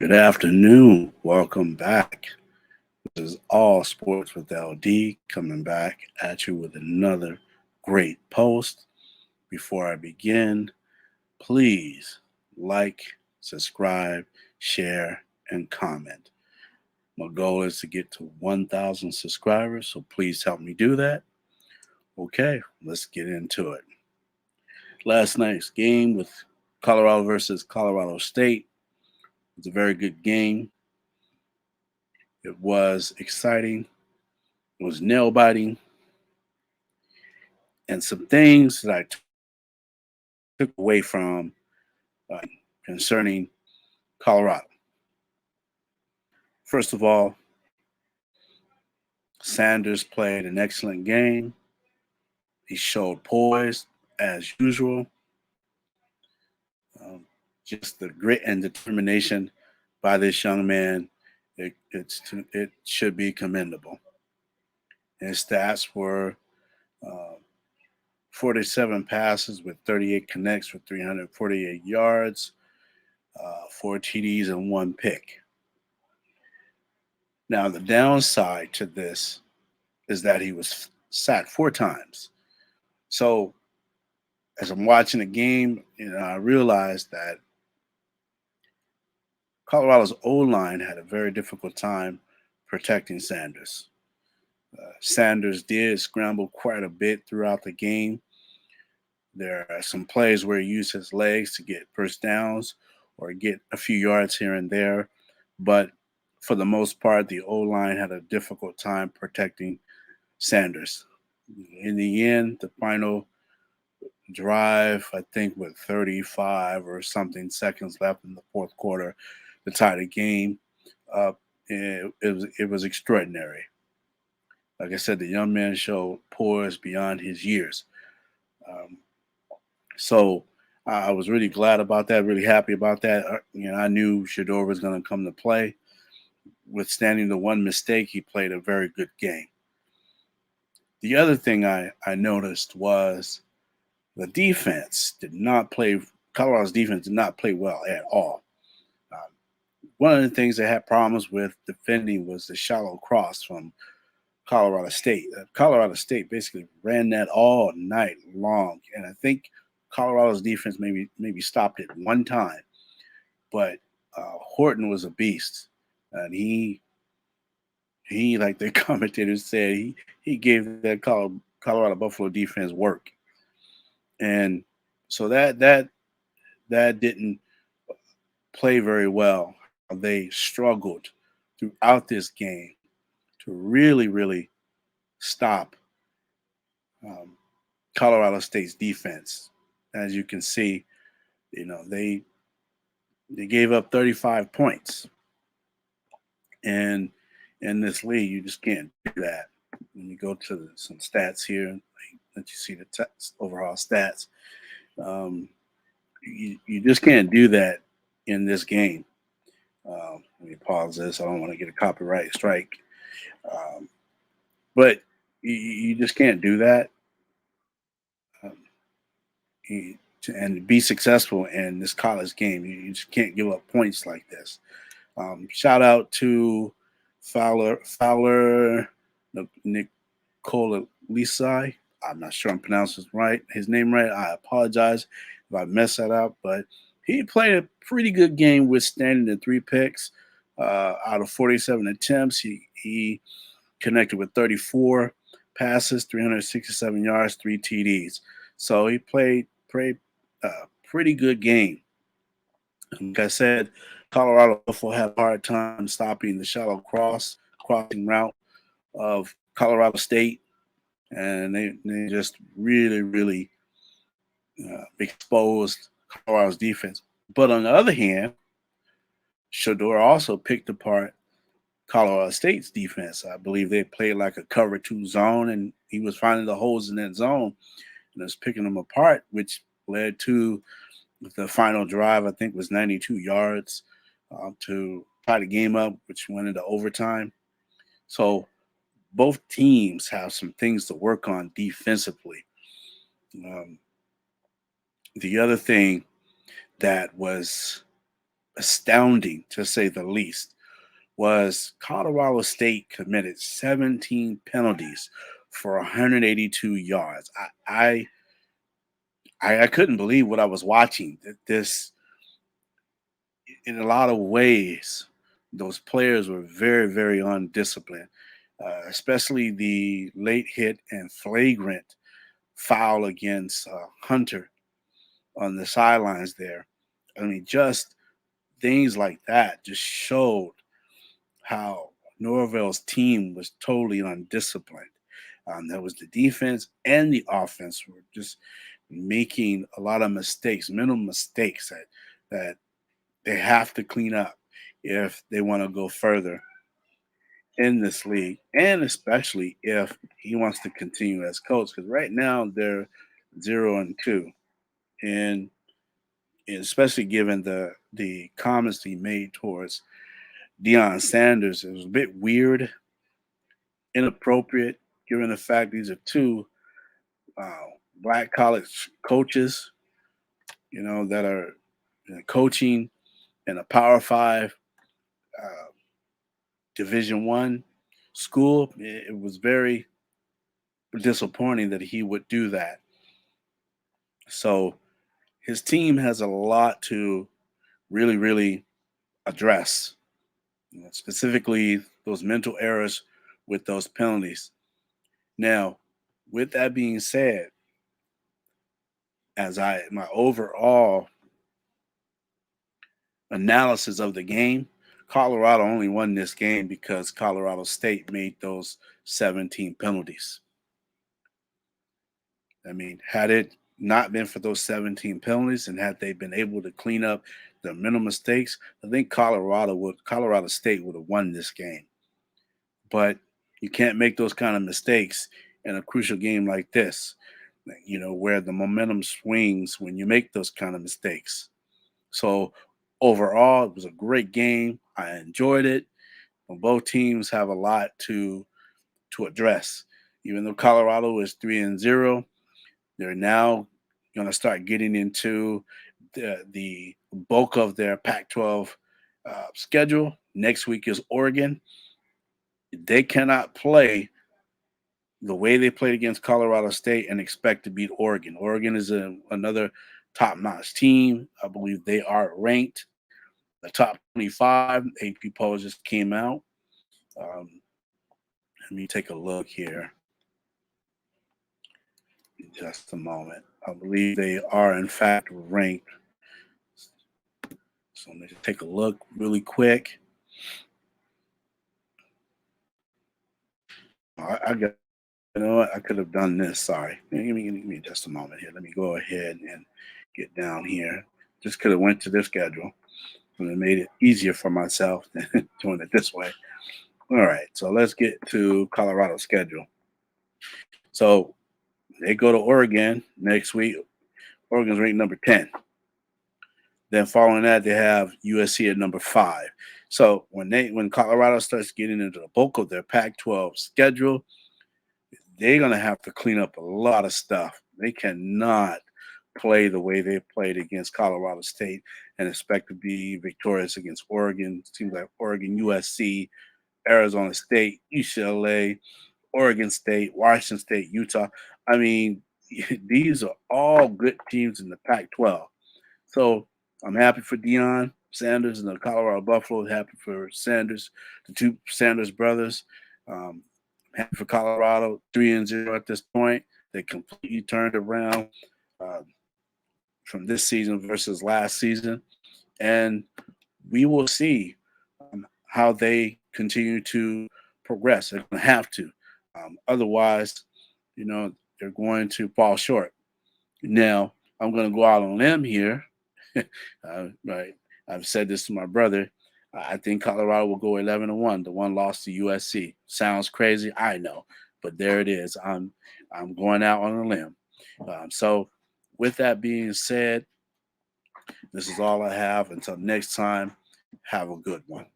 Good afternoon. Welcome back. This is All Sports with LD coming back at you with another great post. Before I begin, please like, subscribe, share, and comment. My goal is to get to 1,000 subscribers, so please help me do that. Okay, let's get into it. Last night's game with Colorado versus Colorado State was a very good game. It was exciting. It was nail biting, and some things that I took away from uh, concerning Colorado. First of all, Sanders played an excellent game. He showed poise as usual. Um, just the grit and determination by this young man, it should be commendable. His stats were uh, 47 passes with 38 connects for 348 yards, 4 TDs, and one pick. Now, the downside to this is that he was sacked 4 times. So, as I'm watching the game, I realized that Colorado's O line had a very difficult time protecting Sanders. Sanders did scramble quite a bit throughout the game. There are some plays where he used his legs to get first downs or get a few yards here and there. But for the most part, the O line had a difficult time protecting Sanders. In the end, the final drive, I think with 35 or something seconds left in the fourth quarter to tie the game up, it was extraordinary. Like I said, the young man showed poise beyond his years. Um, so I was really glad about that, really happy about that. I knew Shador was going to come to play. Withstanding the one mistake, he played a very good game. The other thing I noticed was the defense did not play. Colorado's defense did not play well at all. Um, One of the things they had problems with defending was the shallow cross from Colorado State. Colorado State basically ran that all night long, and I think Colorado's defense maybe stopped it one time, but Horton was a beast, and he like the commentators said he gave that Colorado Buffalo defense work, and so that didn't play very well. They struggled throughout this game to really stop um, Colorado State's defense. As you can see, they gave up 35 points, and in this league, you just can't do that. When you go to some stats here, let you see the overall stats. Um, you just can't do that in this game. Let me pause this. I don't want to get a copyright strike. Um, but you just can't do that. Um, and be successful in this college game. You just can't give up points like this. Shout out to Fowler Nicola Lisai. I'm not sure I'm pronouncing his name right. I apologize if I mess that up, but he played a pretty good game, withstanding the 3 picks out of 47 attempts. He connected with 34 passes, 367 yards, 3 TDs. So he played a pretty good game. Like I said, Colorado Buffalo had a hard time stopping the shallow crossing route of Colorado State, and they just really exposed Colorado's defense. But on the other hand, Shador also picked apart Colorado State's defense. I believe they played like a cover 2 zone, and he was finding the holes in that zone and was picking them apart, which led to the final drive. I think was 92 yards to tie the game up, which went into overtime. So both teams have some things to work on defensively. Um, the other thing that was astounding to say the least was Colorado State committed 17 penalties for 182 yards. I couldn't believe what I was watching. That this, in a lot of ways, those players were very, very undisciplined, especially the late hit and flagrant foul against Hunter on the sidelines there. I mean, just things like that just showed how Norvell's team was totally undisciplined. There was the defense and the offense were just making a lot of mistakes, mental mistakes that they have to clean up if they want to go further in this league, and especially if he wants to continue as coach. Because right now they're 0-2, and especially given the comments he made towards Deion Sanders, it was a bit weird, inappropriate, given the fact these are two uh, black college coaches, that are coaching in a Power Five uh, Division One school. It was very disappointing that he would do that. So his team has a lot to really, really address, specifically those mental errors with those penalties. Now, with that being said, as my overall analysis of the game, Colorado only won this game because Colorado State made those 17 penalties. I mean, had it not been for those 17 penalties and had they been able to clean up their mental mistakes, I think Colorado State would have won this game. But you can't make those kind of mistakes in a crucial game like this, where the momentum swings when you make those kind of mistakes. So overall, it was a great game. I enjoyed it. Both teams have a lot to address. Even though Colorado is 3-0, they're now going to start getting into the bulk of their Pac-12 schedule. Next week is Oregon. They cannot play the way they played against Colorado State and expect to beat Oregon. Oregon is another top-notch team. I believe they are ranked the top 25. AP polls just came out. Let me take a look here in just a moment. I believe they are, in fact, ranked. So let me just take a look really quick. I got, what? I could have done this. Sorry. Give me just a moment here. Let me go ahead and get down here. Just could have went to their schedule and it made it easier for myself than doing it this way. All right. So let's get to Colorado's schedule. So they go to Oregon next week. Oregon's ranked number 10. Then following that, they have USC at number 5. So when Colorado starts getting into the bulk of their Pac-12 schedule, they're going to have to clean up a lot of stuff. They cannot play the way they played against Colorado State and expect to be victorious against Oregon. It seems like Oregon, USC, Arizona State, UCLA, Oregon State, Washington State, Utah. I mean, these are all good teams in the Pac-12. So I'm happy for Deion Sanders and the Colorado Buffaloes. Happy for Sanders, the two Sanders brothers. Happy for Colorado, 3-0 at this point. They completely turned around uh, from this season versus last season, and we will see how they continue to progress. They're going to have to. Otherwise, they're going to fall short. Now, I'm going to go out on a limb here. Right. I've said this to my brother. I think Colorado will go 11-1. The one loss to USC. Sounds crazy, I know, but there it is. I'm going out on a limb. So, with that being said, this is all I have. Until next time, have a good one.